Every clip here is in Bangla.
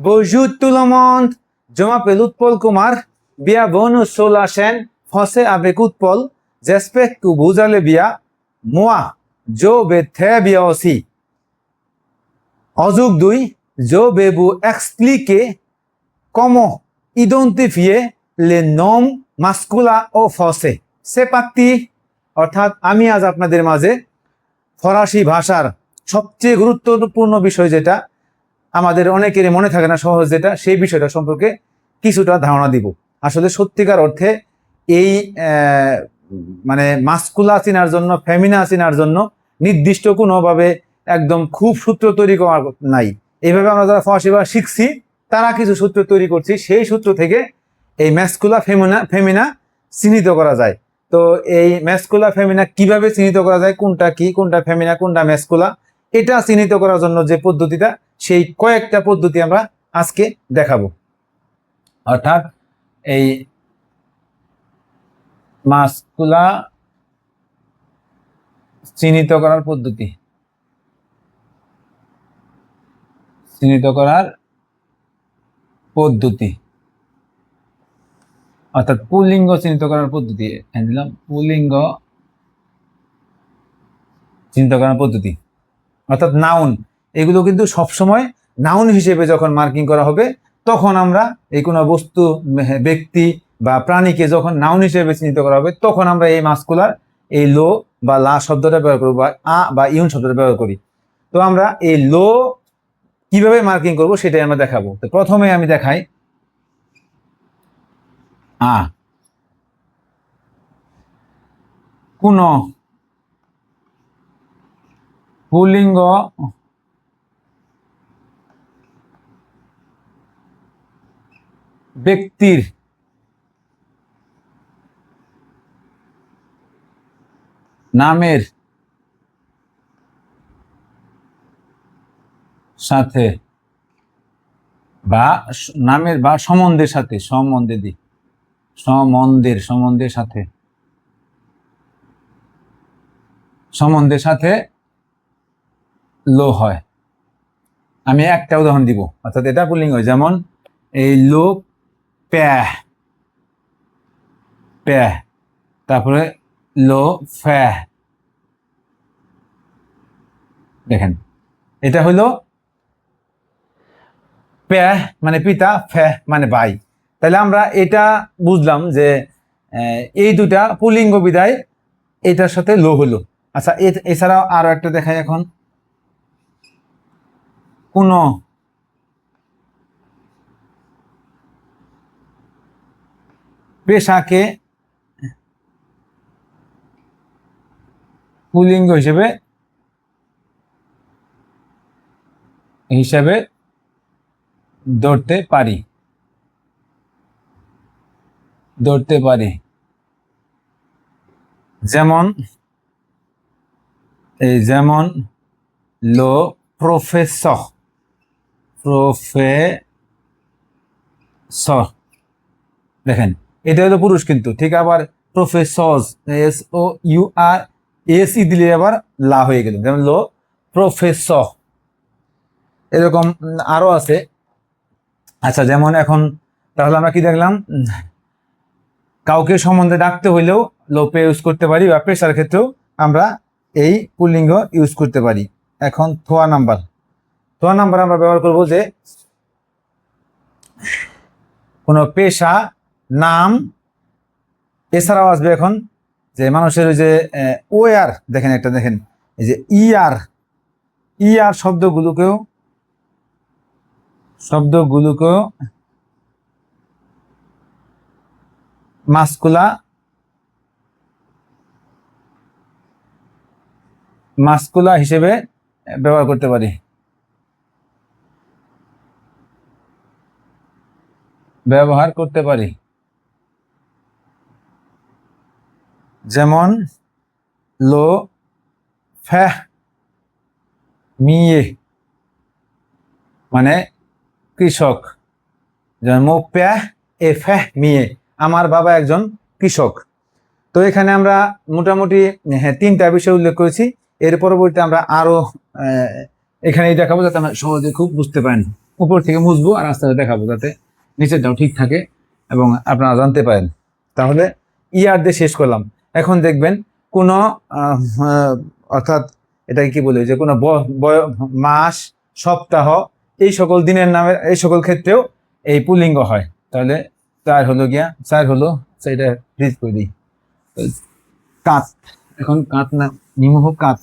Bonjour tout le monde, je m'appelle Utpal Kumar. Bienvenue sur la chaîne Français avec Utpal. J'espère que vous allez bien. Moi, je vais très bien aussi. Aujourd'hui, je vais vous expliquer comment identifier les noms masculins au français. C'est parti. অর্থাৎ আমি আজ আপনাদের মাঝে ফরাসি ভাষার সবচেয়ে গুরুত্বপূর্ণ বিষয় যেটা আমাদের অনেকেরই মনে থাকে না সহজ যেটা সেই বিষয়টা সম্পর্কে কিছুটা ধারণা দিব। আসলে সত্যিকার অর্থে এই মানে মাস্কুলা চেনার জন্য ফেমিনা চেনার জন্য নির্দিষ্ট কোনোভাবে একদম খুব সূত্র তৈরি করা নাই। এইভাবে আমরা যারা ফরাসি ভাষা শিখছি তারা কিছু সূত্র তৈরি করছি, সেই সূত্র থেকে এই ম্যাসকুলা ফেমিনা চিহ্নিত করা যায়। তো এই ম্যাসকুলা ফেমিনা কিভাবে চিহ্নিত করা যায়, কোনটা কি, কোনটা ফেমিনা, কোনটা ম্যাসকুলা, এটা চিহ্নিত করার জন্য যে পদ্ধতিটা, সেই কয়েকটা পদ্ধতি আমরা আজকে দেখাবো। অর্থাৎ এই মাস্কুলা চিহ্নিত করার পদ্ধতি, অর্থাৎ পুল্লিঙ্গ চিহ্নিত করার পদ্ধতি দিলাম, পুল্লিঙ্গ চিহ্নিত করার পদ্ধতি অর্থাৎ নাউন। এগুলো কিন্তু সবসময় নাউন হিসেবে যখন মার্কিং করা হবে তখন আমরা এই কোনো বস্তু, ব্যক্তি বা প্রাণীকে যখন নাউন হিসেবে চিহ্নিত করা হবে তখন আমরা এই মাস্কুলার এই লো বা লা শব্দটা ব্যবহার করব, বা আ বা ইউন শব্দটা ব্যবহার করি। তো আমরা এই লো কিভাবে মার্কিং করব সেটাই আমরা দেখাবো। তো প্রথমে আমি দেখাই আ, কোন পুল্লিঙ্গ ব্যক্তির নামের সাথে বা নামের বা সম্বন্ধের সাথে, সম্বন্ধের সাথে লো হয়। আমি একটা উদাহরণ দিব, অর্থাৎ এটা পুল্লিঙ্গ, যেমন এই লো প্যাহ, তারপরে লো ফ্যাহ। দেখেন, এটা হলো প্যাহ মানে পিতা, ফ্যাহ মানে ভাই। তাহলে আমরা এটা বুঝলাম যে এই দুটা পুল্লিঙ্গ বিদায় এটার সাথে লো হলো। আচ্ছা, এছাড়াও আরো একটা দেখাই এখন, কোন পেশাকে পুল্লিঙ্গ হিসেবে ধরতে পারি, যেমন লো প্রফেসর, দেখেন এটা হলো পুরুষ কিন্তু, ঠিক। আবার প্রফেসর, SOUR দিলে আবার লা হয়ে গেল, যেমন লো প্রফেসর। এরকম আরো আছে। আচ্ছা, যেমন এখন তাহলে আমরা কি দেখলাম, কাউকে সম্বন্ধে ডাকতে হইলেও লোপে ইউজ করতে পারি, বা পেশার ক্ষেত্রেও আমরা এই পুল্লিঙ্গ ইউজ করতে পারি। এখন থোয়া নাম্বার আমরা ব্যবহার করব যে কোন পেশা, নাম, এছাড়াও আসবে এখন যে মানুষের ওই যে ওয়ার, দেখেন একটা, দেখেন এই যে ইয়ার শব্দগুলোকেও মাস্কুলা হিসেবে ব্যবহার করতে পারি, যেমন লো ফ্যাহ মিয়ে মানে কৃষক, যেমন মো প্যাহ এ ফ্যাহ মিয়ে, আমার বাবা একজন কৃষক। তো এখানে আমরা মোটামুটি তিনটা বিষয় উল্লেখ করেছি। এর পরবর্তীতে আমরা আরো এখানে দেখাবো যাতে আমরা সহজে খুব বুঝতে পারেন। উপর থেকে মুছবো আর আস্তে আস্তে দেখাবো যাতে নিচেরটাও ঠিক থাকে এবং আপনারা জানতে পারেন। তাহলে ইয়ার দিয়ে শেষ করলাম। এখন দেখবেন কোনো অর্থাৎ এটাকে কি বলে যে কোনো মাস, সপ্তাহ, এই সকল দিনের নামে এই সকল ক্ষেত্রেও এই পুলিঙ্গ হয়। তাহলে চার হলো গিয়া, চার হলো সেটা ফ্রিজ করে দিই। কাত, এখন কাত না নিমহ কাত।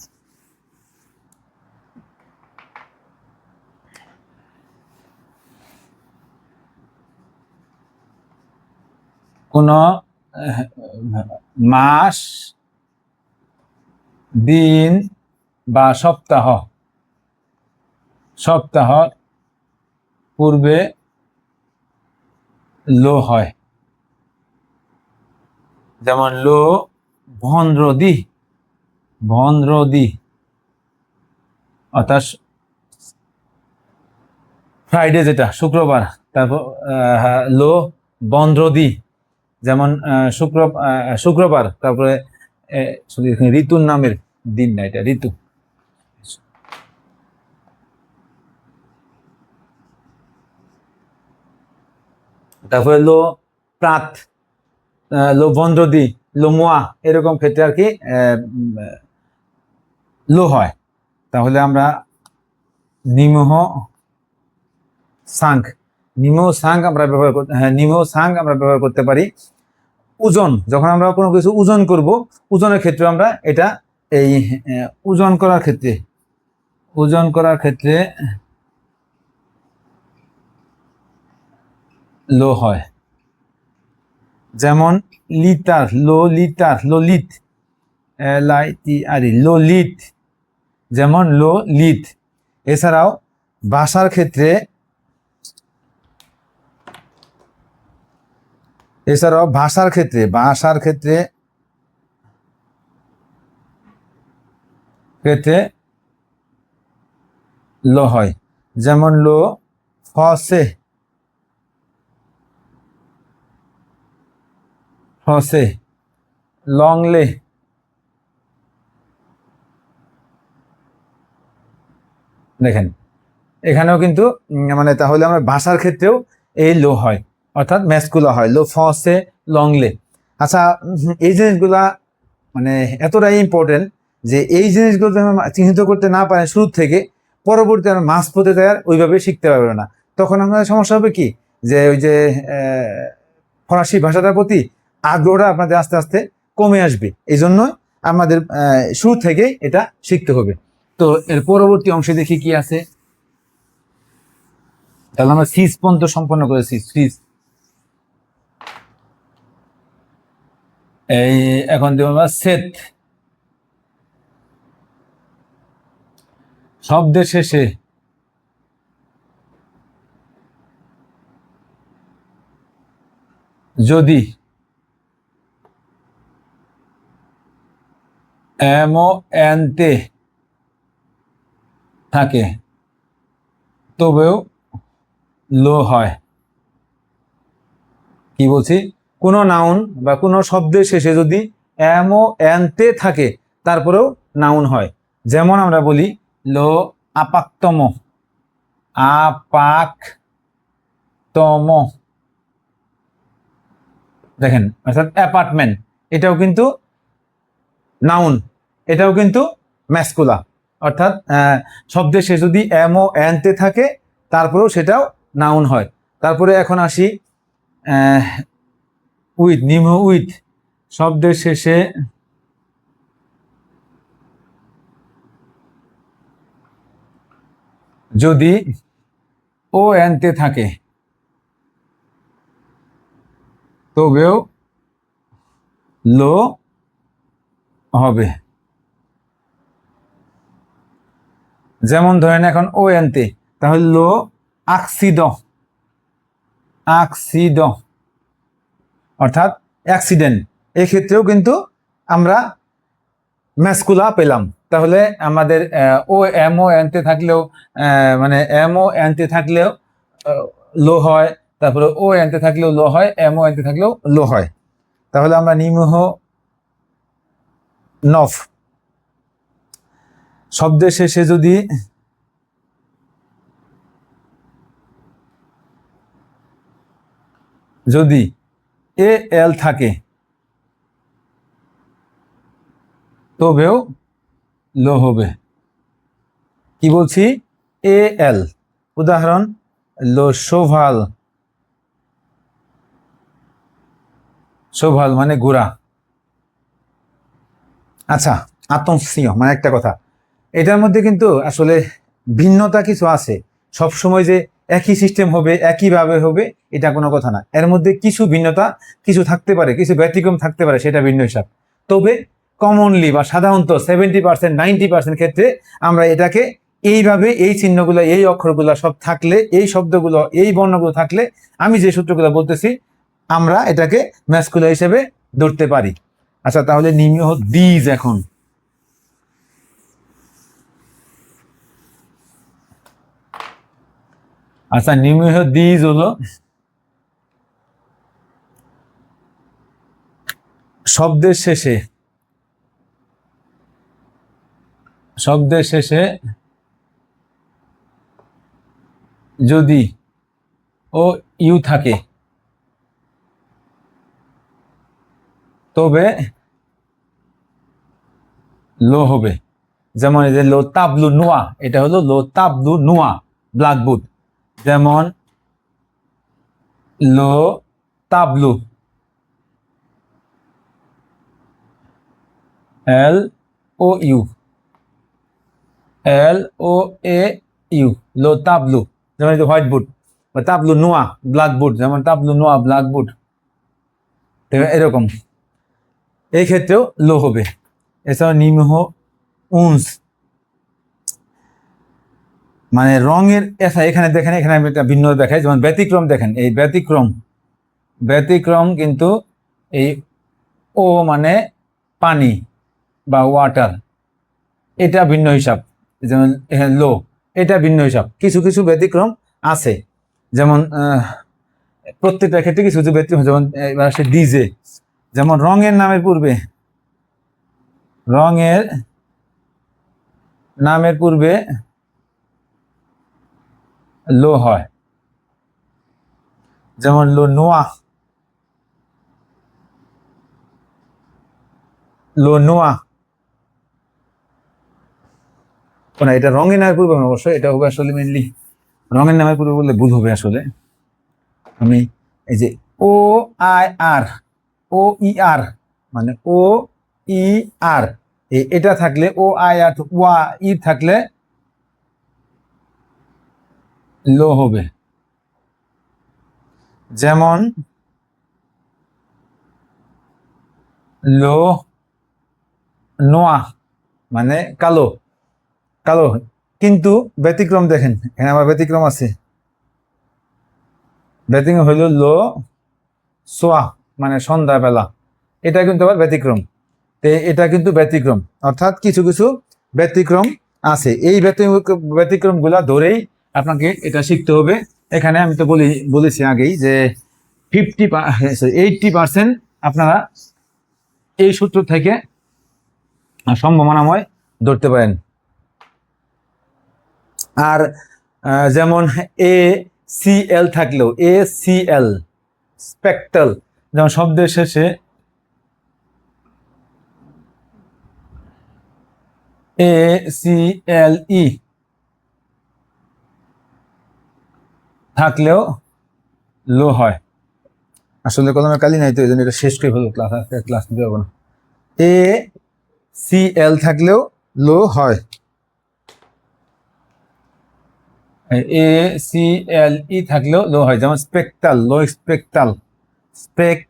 কোন মাস, দিন বা সপ্তাহ পূর্বে লো হয়, যেমন লো ভন্দ্রদি, অর্থাৎ ফ্রাইডে যেটা শুক্রবার, তারপর লো বন্দ্রদি, যেমন শুক্রবার, তারপরে ঋতুর নামের দিন না, এটা ঋতু। তারপরে লো প্রাত, লো বন্দ্রদি, লো মোয়া, এরকম ক্ষেত্রে আর কি লো হয়। তাহলে আমরা নিমহ সাংক, আমরা ব্যবহার করতে পারি ওজন, যখন আমরা কোনো কিছু ওজন করব, ওজনের ক্ষেত্রে আমরা এটা এই ওজন করার ক্ষেত্রে লো হয়। যেমন লিটার, লোলিত, লোলিত, যেমন লোলিত। এছাড়াও ভাষার ক্ষেত্রে লো হয়, যেমন লো ফসে, লংলে। দেখেন এখানেও কিন্তু মানে তাহলে আমরা ভাষার ক্ষেত্রেও এই লো হয়, অর্থাৎ ম্যাসকুলা হয়, লো ফসে লংলে। আচ্ছা, এই জিনিসগুলা মানে এতটাই ইম্পর্টেন্ট যে এই জিনিসগুলো যদি আমরা চিহ্নিত করতে না পারেন শুরু থেকে, পরবর্তী আমরা মাস পথে দেওয়ার ওইভাবে শিখতে পারবে না। তখন আমাদের সমস্যা হবে কি, যে ওই যে ফরাসি ভাষাটার প্রতি আগ্রহটা আপনাদের আস্তে আস্তে কমে আসবে। এই জন্য আমাদের শুরু থেকে এটা শিখতে হবে। তো এর পরবর্তী অংশে দেখি কি আছে। তাহলে আমরা সিজ পর্যন্ত সম্পন্ন করেছি। সিজ, এই এখন দেব আমরা সেট। শব্দের শেষে যদি এমো এনতে থাকে তবেও লো হয়। কি বলছি, কোনো নাউন বা কোনো শব্দের শেষে যদি এমো এনতে থাকে তারপরেও নাউন হয়। যেমন আমরা বলি লো আপাক্তম, দেখেন, অর্থাৎ অ্যাপার্টমেন্ট, এটাও কিন্তু নাউন, এটাও কিন্তু ম্যাসকুলা, অর্থাৎ শব্দের শেষে যদি এমো এনতে থাকে তারপরেও সেটাও নাউন হয়। তারপরে এখন আসি উইথ, নিমো উইথ, শব্দের শেষে যদি ও এনতে থাকে তবেও লো হবে। যেমন ধরেন এখন ও এনতে, তাহলে লো আকসিদ, অর্থাৎ অ্যাক্সিডেন্ট, এক্ষেত্রেও কিন্তু আমরা ম্যাসকুলা পেলাম। তাহলে আমাদের ও এমও এনতে থাকলেও মানে এমও এনতে থাকলেও লো হয়, তারপরে ও এনতে থাকলেও লো হয়, এমও এনতে থাকলেও লো হয়। তাহলে আমরা নিমহ নফ, শব্দের শেষে যদি যদি এ এল থাকে তবেও লো হবে। কি বলছি? এ এল, উদাহরণ লো শোভাল, শোভাল মানে ঘোড়া। আচ্ছা, আত্মস্নেহ মানে একটা কথা, এটার মধ্যে কিন্তু আসলে ভিন্নতা কিছু আছে। সব সময় যে একই সিস্টেম হবে, একইভাবে হবে, এটা কোনো কথা না। এর মধ্যে কিছু ভিন্নতা কিছু থাকতে পারে, কিছু ব্যতিক্রম থাকতে পারে, সেটা ভিন্ন হিসাব। তবে কমনলি বা সাধারণত 70% 90% ক্ষেত্রে আমরা এটাকে এইভাবে, এই চিহ্নগুলো, এই অক্ষরগুলো সব থাকলে, এই শব্দগুলো, এই বর্ণগুলো থাকলে, আমি যে সূত্রগুলো বলতেছি, আমরা এটাকে ম্যাসকুলার হিসেবে ধরতে পারি। আচ্ছা, তাহলে নিম্ন দিজ এখন। আচ্ছা, নিম্ন দিজ হলো শব্দের শেষে, শব্দের শেষে যদি ও ইউ থাকে তবে লো হবে। যেমন এই যে লো তাবলু নোয়া, এটা হলো লো তাবলু নোয়া, ব্ল্যাকবোর্ড। যেমন লো তাবলু, এল ও you, L O A you, লো তাবলু। যেমন এই যে হোয়াইট বোর্ড বা তাবলু নোয়া ব্ল্যাকবোর্ড, যেমন তাবলু নোয়া ব্ল্যাকবোর্ড, এরকম। এই ক্ষেত্রেও লো হবে। এছাড়াও নিম্ন উন্স মানে রঙের, এখানে দেখেন, এখানে আমি একটা ভিন্ন দেখাই। যেমন ব্যতিক্রম দেখেন, এই ব্যতিক্রম, ব্যতিক্রম কিন্তু এই ও মানে পানি বা ওয়াটার, এটা ভিন্ন হিসাব। যেমন লো, এটা ভিন্ন হিসাব। কিছু কিছু ব্যতিক্রম আছে, যেমন প্রত্যেকটা ক্ষেত্রে কিছু কিছু ব্যতিক্রম। যেমন এবার আসে ডিজে, যেমন রঙের নামের পূর্বে, রঙের নামের পূর্বে লো হয়। যেমন লো নোয়া, লো নোয়া, না এটা রঙের নামের পূর্বে অবশ্যই, এটা হবে আসলে মেনলি রঙের নামের পূর্বে বললে ভুল হবে। আসলে আমি এই যে ও আই আর, ও ই আর মানে ও ই আর, এটা থাকলে, ও আই আর ওয়া ই থাকলে লো হবে। যেমন লো নোয়া মানে কালো, কালো। কিন্তু ব্যতিক্রম দেখেন, এখানে আবার ব্যতিক্রম আছে। ব্যতিক্রম হইল লো সোয়া মানে সন্ধ্যাবেলা, এটা কিন্তু আবার ব্যতিক্রম। এটা কিন্তু ব্যতিক্রম, অর্থাৎ কিছু কিছু ব্যতিক্রম আছে। এই ব্যতিক্রম গুলা ধরেই আপনাকে এটা শিখতে হবে। এখানে আমি তো বলেছি আগেই যে 80% আপনারা এই সূত্র থেকে সম্ভাবনাময় ধরতে পারেন। আর যেমন এ সি এল থাকলেও, এ সি এল স্পেকটাল, যেমন শব্দের শেষে এ সি এল ই থাকলেও লো হয়। আসলে কলমের কালি নাই তো এই জন্য এটা শেষ করে ফেলবো, ক্লাস নিতে পারবো না। এ সি এল থাকলেও লো হয়, এ সি এল ই থাকলেও লো হয়। যেমন স্পেকটাল, লো স্পেকটাল, স্পেক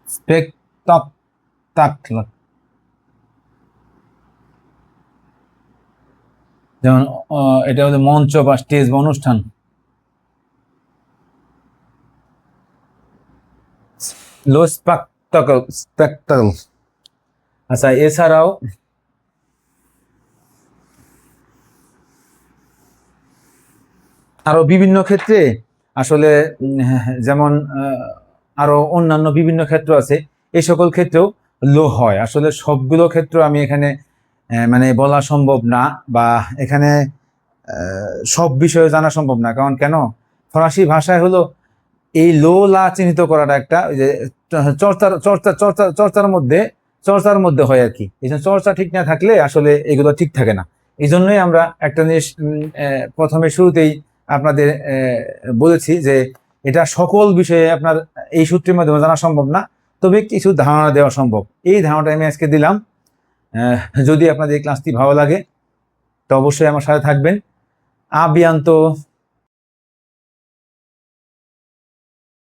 স্পেকটাক, যেমন এটা হলো মঞ্চ বা স্টেজ বা অনুষ্ঠান। লো স্পেকটাকল, স্পেকটাকল। আচ্ছা, এছাড়াও আরো বিভিন্ন ক্ষেত্রে আসলে যেমন আরো অন্যান্য বিভিন্ন ক্ষেত্র আছে, এই সকল ক্ষেত্রেও লো হয়। আসলে সবগুলো ক্ষেত্র আমি এখানে মানে বলা সম্ভব না, বা এখানে সব বিষয়ে জানা সম্ভব না। কারণ কেন, ফরাসি ভাষায় হলো এই লো লা চিহ্নিত করাটা একটা ওই যে চর্চার মধ্যে হয় আর কি। এই জন্য চর্চা ঠিক না থাকলে আসলে এগুলো ঠিক থাকে না। এই জন্যই আমরা একটা জিনিস প্রথমে শুরুতেই আপনাদের বলেছি যে এটা সকল বিষয়ে আপনার এই সূত্রের মাধ্যমে জানা সম্ভব না, তবে কিছু ধারণা দেওয়া সম্ভব। এই ধারণাটা আমি আজকে দিলাম। যদি আপনাদের এই ক্লাসটি ভালো লাগে তো অবশ্যই আমার সাথে থাকবেন। আ বিয়ান্তো।